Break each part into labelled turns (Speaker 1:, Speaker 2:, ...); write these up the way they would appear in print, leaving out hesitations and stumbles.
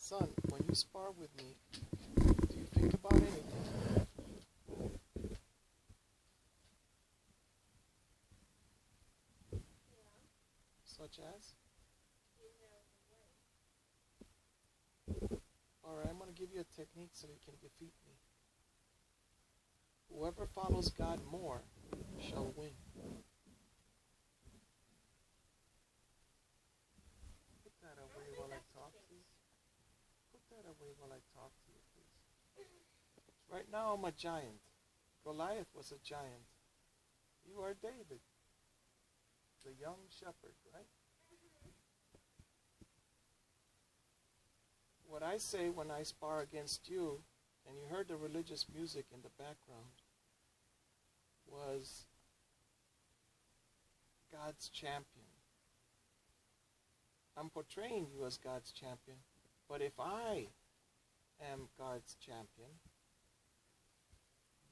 Speaker 1: Son, when you spar with me, do you think about anything? Such as? Alright, I'm going to give you a technique so you can defeat me. Whoever follows God more shall win. Put that away while I talk to you. Put that away while I talk to you, please. Right now I'm a giant. Goliath was a giant. You are David, the young shepherd, right? What I say when I spar against you, and you heard the religious music in the background, was God's champion. I'm portraying you as God's champion, but if I am God's champion,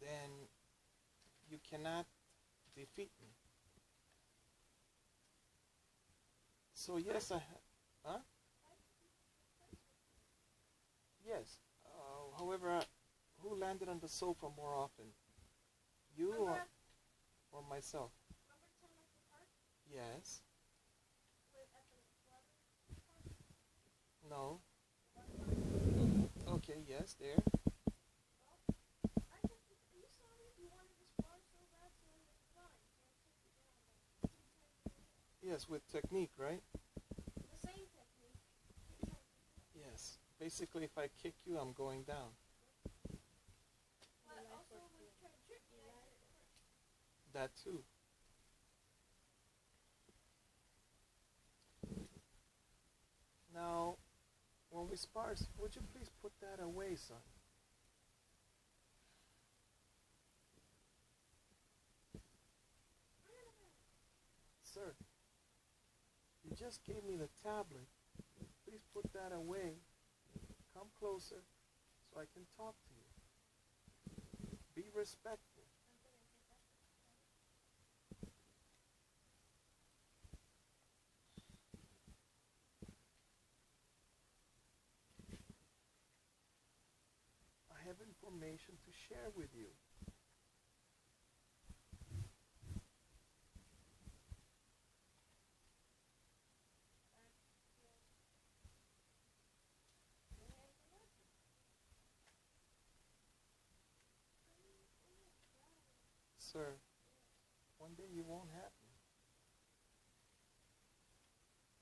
Speaker 1: then you cannot defeat me. So yes, huh? Yes. However, who landed on the sofa more often? You or myself? Yes. No. Okay, yes, there. Yes, with technique, right?
Speaker 2: The same technique.
Speaker 1: Yes. Basically, if I kick you, I'm going down.
Speaker 2: But also with tricky,
Speaker 1: That too. Now, when we spar, would you please put that away, son? Sir, you just gave me the tablet. Please put that away. Come closer so I can talk to you. Be respectful. I have information to share with you. Sir, one day you won't have me.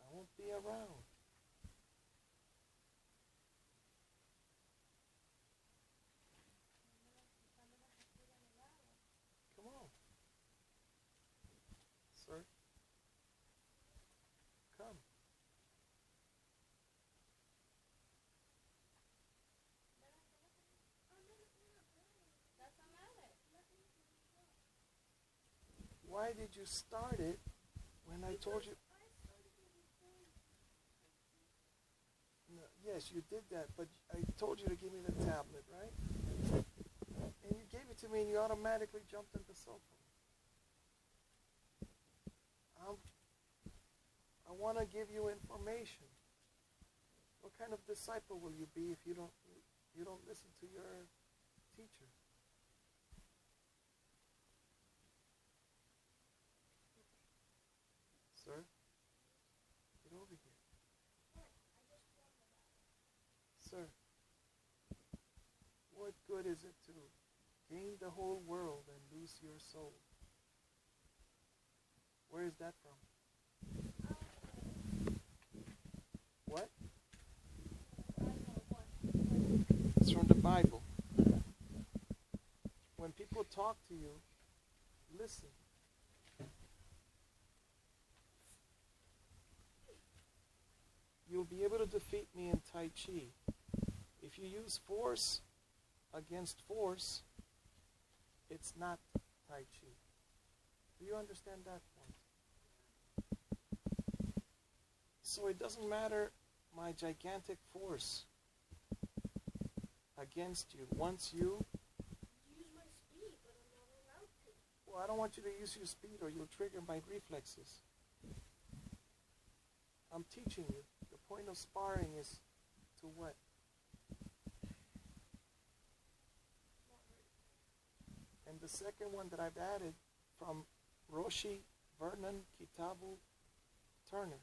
Speaker 1: I won't be around. Come on. Sir, come. Why did you start it when I told you? No, yes, you did that, but I told you to give me the tablet, right? And you gave it to me and you automatically jumped into cell phone. I want to give you information. What kind of disciple will you be if you don't listen to your teacher? Sir, get over here. Sir, what good is it to gain the whole world and lose your soul? Where is that from? What? It's from the Bible. When people talk to you, listen. You'll be able to defeat me in Tai Chi. If you use force against force, it's not Tai Chi. Do you understand that point? So it doesn't matter my gigantic force against you. Once you...
Speaker 2: Use my speed, but I'm not allowed to.
Speaker 1: Well, I don't want you to use your speed or you'll trigger my reflexes. I'm teaching you. The point of sparring is to to what? And the second one that I've added from Roshi Vernon Kitabu Turner.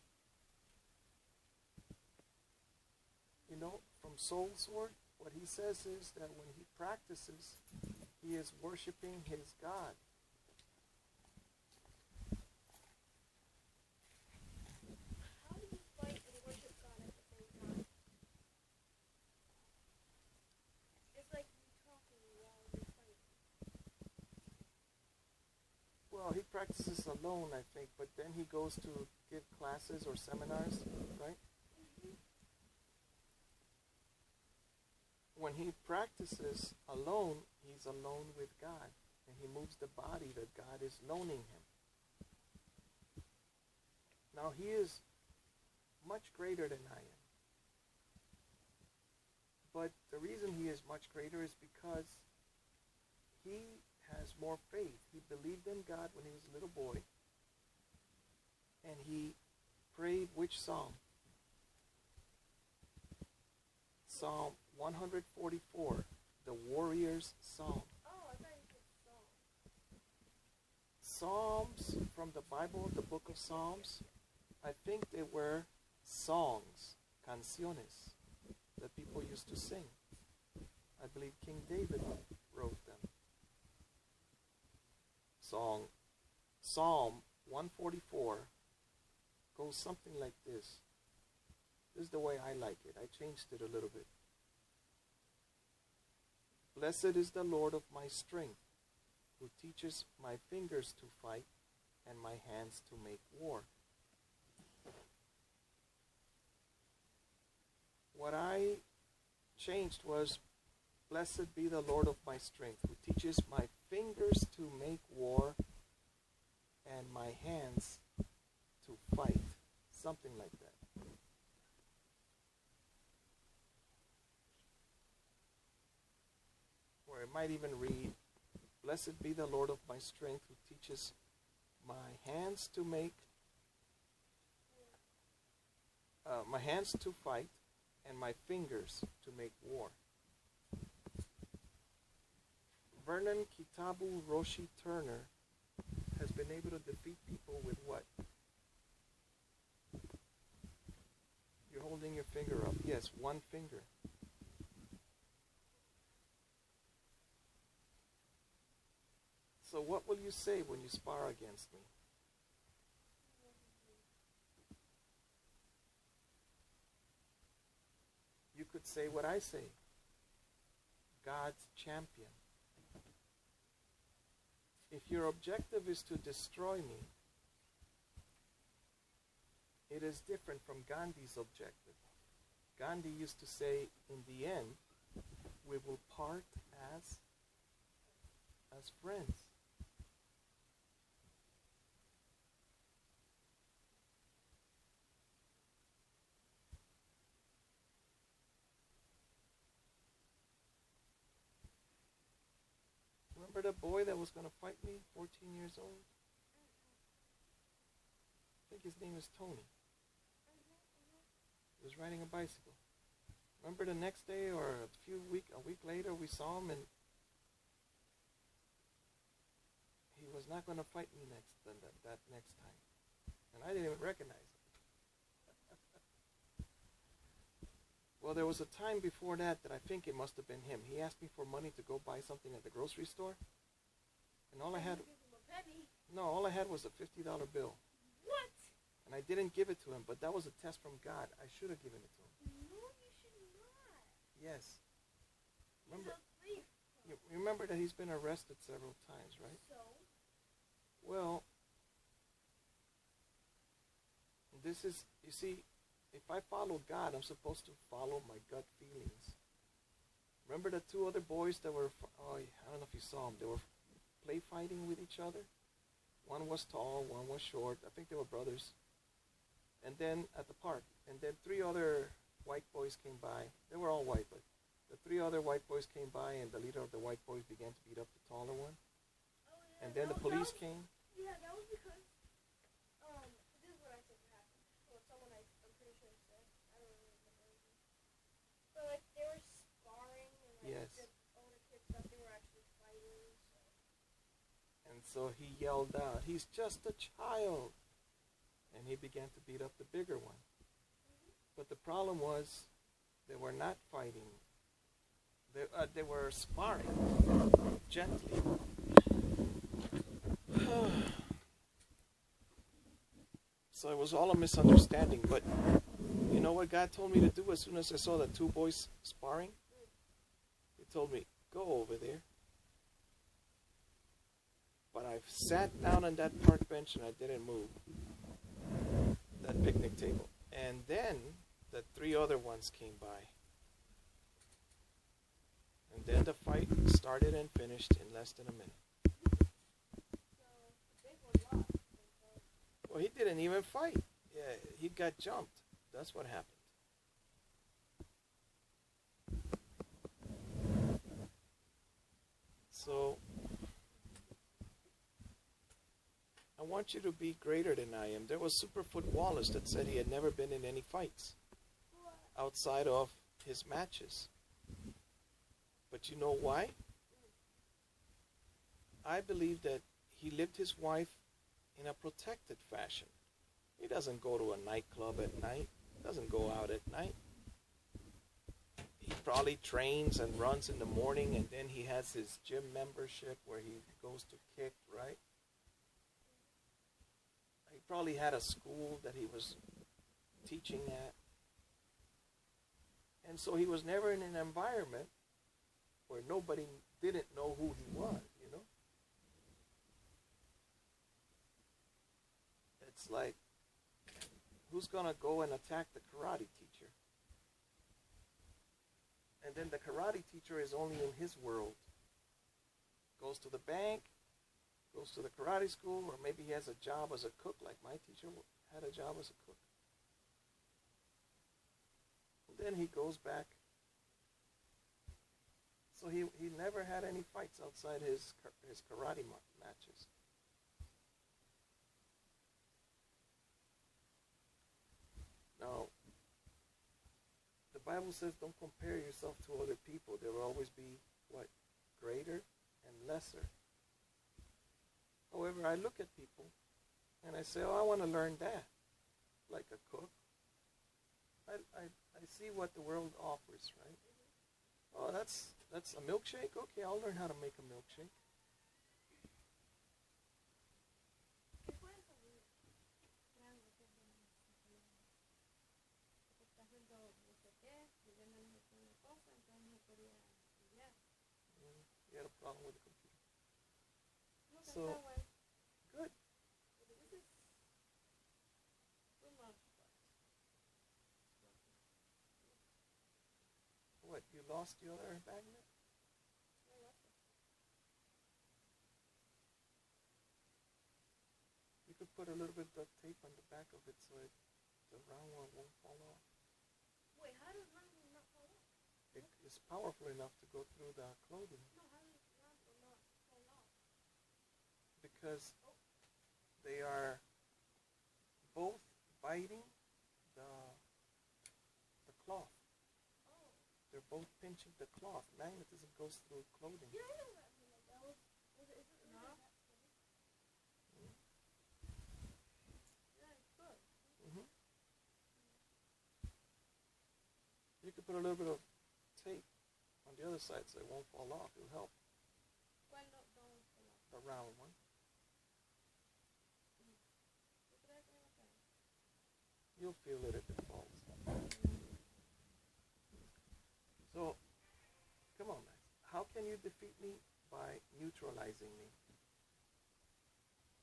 Speaker 1: You know, from Soul Sword, what he says is that when he practices, he is worshiping his God.
Speaker 2: How do you fight and worship God at the same time? It's like you talking while you're fighting.
Speaker 1: Well, he practices alone, I think, but then he goes to give classes or seminars, right? When he practices alone, he's alone with God, and he moves the body that God is loaning him. Now, he is much greater than I am. But the reason he is much greater is because he has more faith. He believed in God when he was a little boy, and he prayed which psalm? Psalm 144, the warrior's psalm.
Speaker 2: Oh, I thought you said song.
Speaker 1: Psalms from the Bible, the book of Psalms, I think they were songs, canciones, that people used to sing. I believe King David wrote them. Psalm 144 goes something like this. This is the way I like it. I changed it a little bit. Blessed is the Lord of my strength, who teaches my fingers to fight and my hands to make war. What I changed was, blessed be the Lord of my strength, who teaches my fingers to make war and my hands to fight. Something like that. Or it might even read, blessed be the Lord of my strength, who teaches my hands to make, my hands to fight, and my fingers to make war. Vernon Kitabu Roshi Turner has been able to defeat people with what? You're holding your finger up. Yes, one finger. So what will you say when you spar against me? You could say what I say. God's champion. If your objective is to destroy me, it is different from Gandhi's objective. Gandhi used to say, in the end, we will part as friends. Remember the boy that was going to fight me, 14 years old? I think his name is Tony. He was riding a bicycle. Remember the next day or a week later, we saw him and he was not going to fight me that next time. And I didn't even recognize him. Well, there was a time before that I think it must have been him. He asked me for money to go buy something at the grocery store. And all I had was a $50 bill.
Speaker 2: What?
Speaker 1: And I didn't give it to him, but that was a test from God. I should have given it to him.
Speaker 2: No, you should not.
Speaker 1: Yes.
Speaker 2: He's a thief.
Speaker 1: You remember that he's been arrested several times, right?
Speaker 2: So?
Speaker 1: Well, this is, you see, if I follow God, I'm supposed to follow my gut feelings. Remember the two other boys that were, I don't know if you saw them, they were play fighting with each other? One was tall, one was short. I think they were brothers. And then at the park. And then three other white boys came by. They were all white, but the three other white boys came by, and the leader of the white boys began to beat up the taller one.
Speaker 2: Oh, yeah.
Speaker 1: And then the police came.
Speaker 2: Yeah, that was because, this is what I think happened. Or someone I'm pretty sure said. I don't really remember anything.
Speaker 1: So he yelled out, "He's just a child." And he began to beat up the bigger one. But the problem was they were not fighting. They were sparring gently. So it was all a misunderstanding. But you know what God told me to do as soon as I saw the two boys sparring? He told me, "Go over there." But I sat down on that park bench and I didn't move. That picnic table. And then the three other ones came by. And then the fight started and finished in less than a minute. Well, he didn't even fight. Yeah, he got jumped. That's what happened. So, I want you to be greater than I am. There was Superfoot Wallace that said he had never been in any fights outside of his matches. But you know why? I believe that he lived his life in a protected fashion. He doesn't go to a nightclub at night. Doesn't go out at night. He probably trains and runs in the morning, and then he has his gym membership where he goes to kick, right? He probably had a school that he was teaching at. And so he was never in an environment where nobody didn't know who he was, you know? It's like, who's going to go and attack the karate teacher? And then the karate teacher is only in his world. Goes to the bank, goes to the karate school, or maybe he has a job as a cook, like my teacher had a job as a cook. And then he goes back. So he never had any fights outside his karate matches. Now, the Bible says don't compare yourself to other people. There will always be, what? Greater and lesser. However, I look at people and I say, oh, I want to learn that. Like a cook. I see what the world offers, right? Oh, that's a milkshake? Okay, I'll learn how to make a milkshake. You had a problem with the computer. So, good. What, you lost the other magnet? You could put a little bit of duct tape on the back of it so the round one won't fall off.
Speaker 2: Wait, how does round one not fall off?
Speaker 1: It's powerful enough to go through the clothing.
Speaker 2: No, how does round one not fall off?
Speaker 1: Because they are both biting the cloth.
Speaker 2: Oh.
Speaker 1: They're both pinching the cloth. Magnetism goes through clothing.
Speaker 2: Yeah, I know that. Is it no? Yeah, it's good.
Speaker 1: Mm-hmm. You could put a little bit of tape on the other side so it won't fall off. It'll help.
Speaker 2: Well, no, don't fall off.
Speaker 1: The round one. You'll feel it if it falls. So, come on, Max. How can you defeat me? By neutralizing me.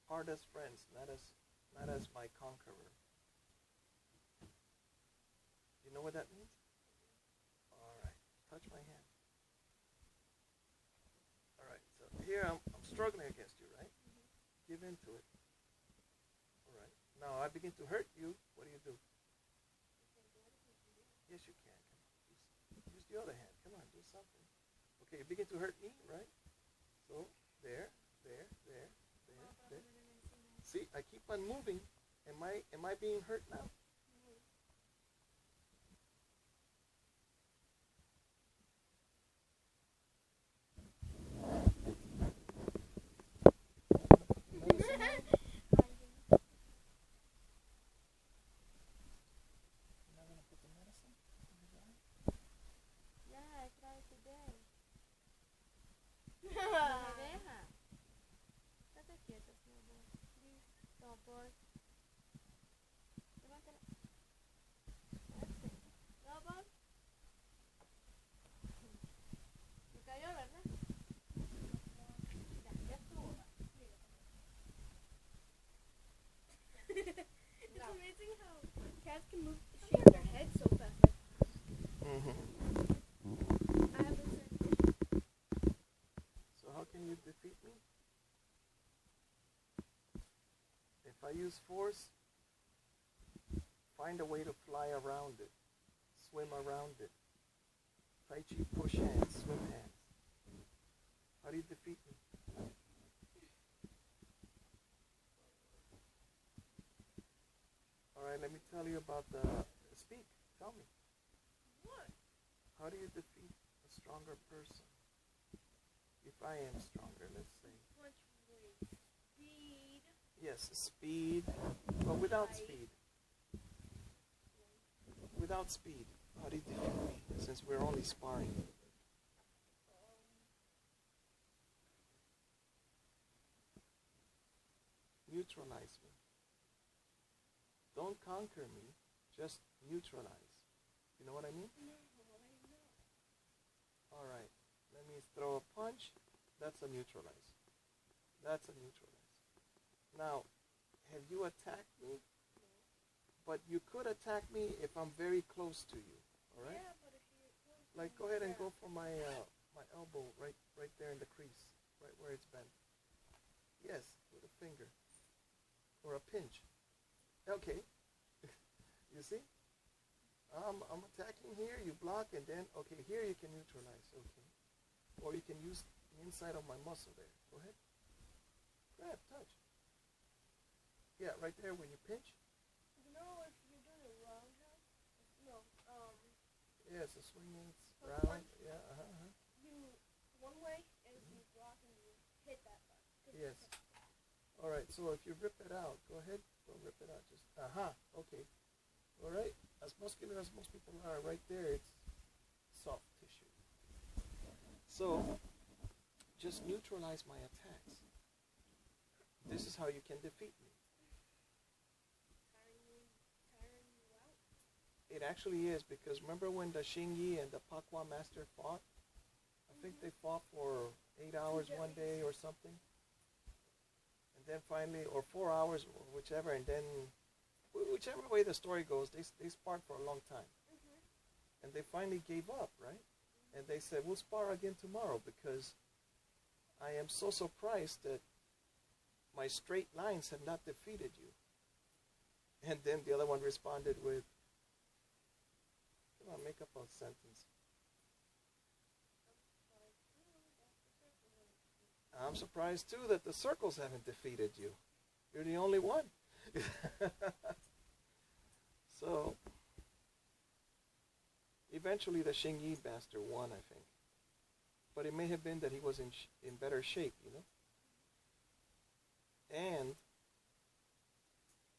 Speaker 1: Part as friends, not as my conqueror. You know what that means? All right. Touch my hand. All right. So here I'm struggling against you, right? Give in to it. All right. Now I begin to hurt you. What do? Yes, you can. Come on. Use the other hand. Come on, do something. Okay, you begin to hurt me, right? So, there. See, I keep on moving. Am I being hurt now?
Speaker 2: cats can move, shake their head so fast. I have a sense.
Speaker 1: So how can you defeat me? If I use force, find a way to fly around it, swim around it. Tai Chi, push hands, swim hands. How do you defeat me? All right, let me tell you about the speak. Tell me.
Speaker 2: What?
Speaker 1: How do you defeat a stronger person? If I am stronger, let's say.
Speaker 2: Punch with speed.
Speaker 1: Yes, speed, but without speed. Without speed, how do you defeat me? Since we're only sparring. Neutralize me. Don't conquer me, just neutralize. You know what I mean?
Speaker 2: No, I know.
Speaker 1: Alright, let me throw a punch. That's a neutralize. That's a neutralize. Now, have you attacked me?
Speaker 2: No.
Speaker 1: But you could attack me if I'm very close to you. Alright?
Speaker 2: Yeah, but if you're close to
Speaker 1: Like,
Speaker 2: me,
Speaker 1: go ahead and
Speaker 2: yeah.
Speaker 1: go for my my elbow right there in the crease, right where it's bent. Yes, with a finger or a pinch. Okay, you see? I'm attacking here. You block, and then okay, here you can neutralize. Okay, or you can use the inside of my muscle there. Go ahead, grab, touch. Yeah, right there when you pinch.
Speaker 2: You know, if you're doing a roundhouse, no,
Speaker 1: Yeah, it's a swinging. It's
Speaker 2: Punch,
Speaker 1: round.
Speaker 2: punch.
Speaker 1: Yeah.
Speaker 2: you one way and you block and you hit that part.
Speaker 1: Yes. All right. So if you rip it out, go ahead. Go rip it out. Just okay. All right. As muscular as most people are, right there, it's soft tissue. So just neutralize my attacks. This is how you can defeat me.
Speaker 2: Tiring you out.
Speaker 1: It actually is, because remember when the Xingyi and the Pakwa master fought? I think they fought for 8 hours one day or something. And then finally, or 4 hours, or whichever, and then whichever way the story goes, they sparred for a long time. And they finally gave up, right? And they said, we'll spar again tomorrow, because I am so surprised that my straight lines have not defeated you. And then the other one responded with, come on, make up a sentence. I'm surprised too that the circles haven't defeated you. You're the only one. So eventually the Xingyi master won, I think. But it may have been that he was in better shape, you know. And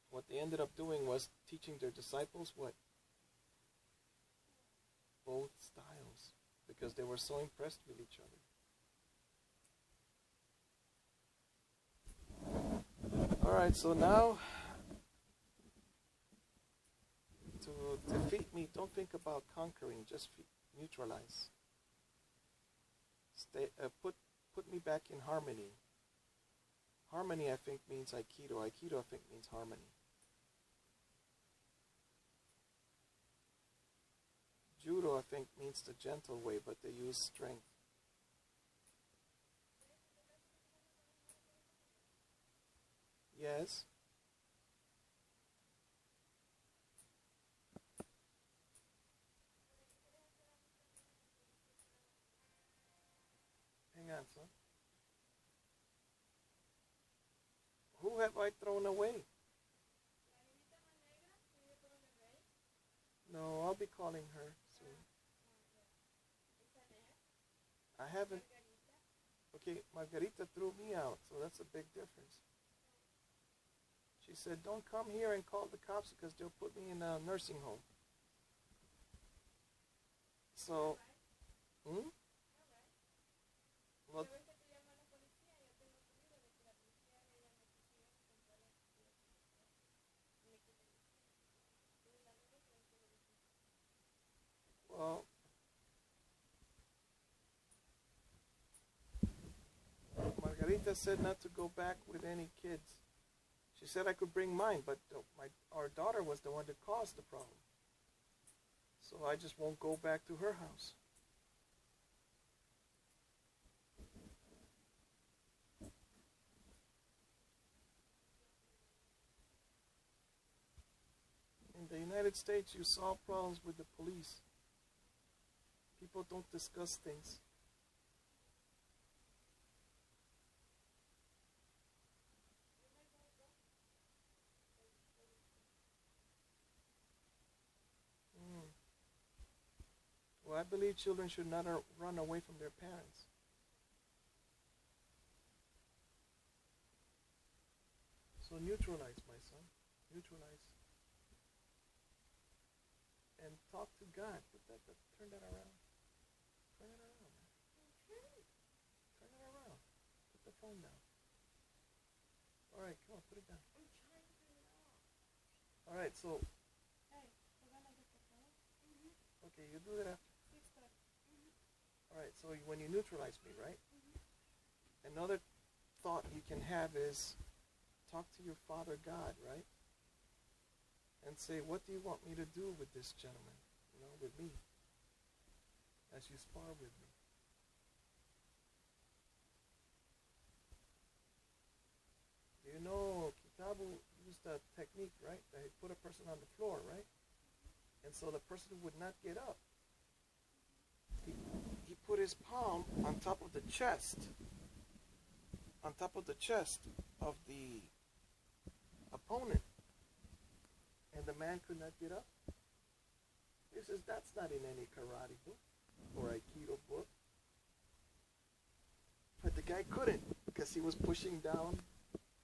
Speaker 1: what they ended up doing was teaching their disciples what? Both styles, because they were so impressed with each other. All right, so now to defeat me, don't think about conquering, just neutralize. Put me back in harmony. Harmony, I think, means Aikido. Aikido, I think, means harmony. Judo, I think, means the gentle way, but they use strength. Yes. Hang on, son. Who have I thrown away? No, I'll be calling her soon. I haven't. Okay, Margarita threw me out, so that's a big difference. She said, don't come here and call the cops because they'll put me in a nursing home. So, well, well, Margarita said not to go back with any kids. She said I could bring mine, but our daughter was the one that caused the problem. So I just won't go back to her house. In the United States, you solve problems with the police. People don't discuss things. Well, I believe children should not run away from their parents. So neutralize, my son. Neutralize. And talk to God. Turn that around. Turn it around, man. Turn it around. Put the phone down. All right, come on, put it down.
Speaker 2: I'm trying to turn it off.
Speaker 1: All right, so.
Speaker 2: Hey, we're gonna get the phone?
Speaker 1: Okay, you do that after.
Speaker 2: It's good.
Speaker 1: All right, so when you neutralize me, right? Another thought you can have is talk to your Father God, right? And say, what do you want me to do with this gentleman? You know, with me. As you spar with me. Do you know Kitabu used a technique, right? That he put a person on the floor, right? And so the person would not get up. He put his palm on top of the chest. On top of the chest of the opponent. And the man could not get up. He says, that's not in any karate book or aikido book. But the guy couldn't because he was pushing down.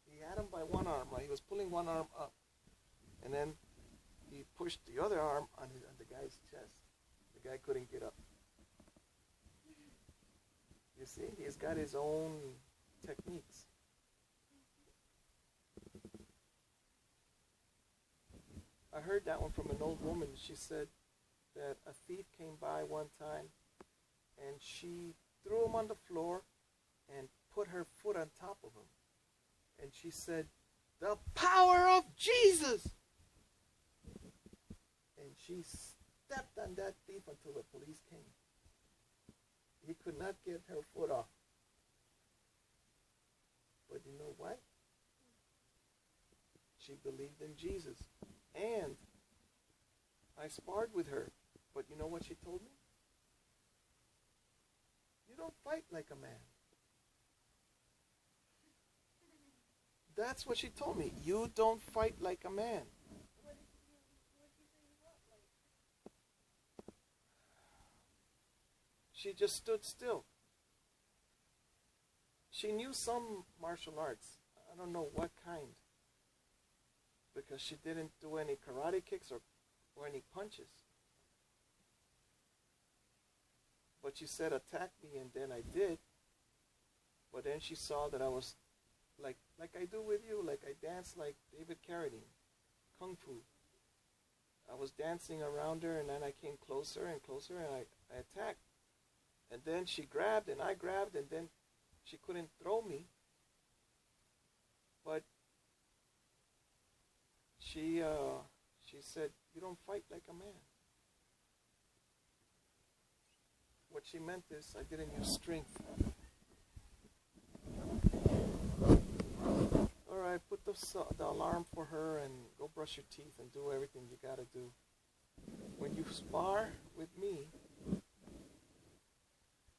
Speaker 1: He had him by one arm, right? He was pulling one arm up. And then he pushed the other arm on the guy's chest. The guy couldn't get up. You see, he's got his own techniques. I heard that one from an old woman. She said that a thief came by one time and she threw him on the floor and put her foot on top of him. And she said, the power of Jesus! And she stepped on that thief until the police came. He could not get her foot off. But you know what? She believed in Jesus. And I sparred with her. But you know what she told me? You don't fight like a man. That's what she told me. You don't fight like a man.
Speaker 2: What did you say you want, like?
Speaker 1: She just stood still. She knew some martial arts. I don't know what kind. Because she didn't do any karate kicks or any punches. But she said attack me, and then I did. But then she saw that I was like I do with you, like I dance like David Carradine, Kung Fu. I was dancing around her, and then I came closer and closer, and I attacked. And then she grabbed, and I grabbed, and then she couldn't throw me. But she said, you don't fight like a man. What she meant is I didn't use strength. All right, put the alarm for her and go brush your teeth and do everything you got to do. When you spar with me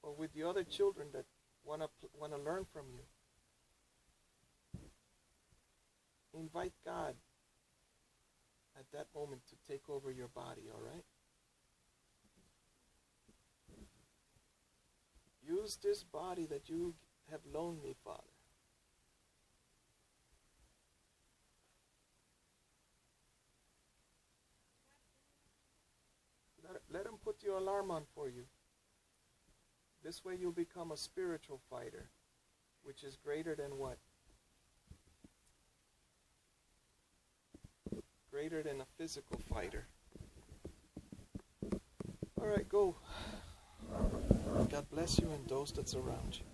Speaker 1: or with the other children that want to learn from you, invite God at that moment to take over your body, all right? Use this body that you have loaned me, Father. Let him put your alarm on for you. This way you'll become a spiritual fighter, which is greater than what? Greater than a physical fighter. All right, go. God bless you and those that's around you.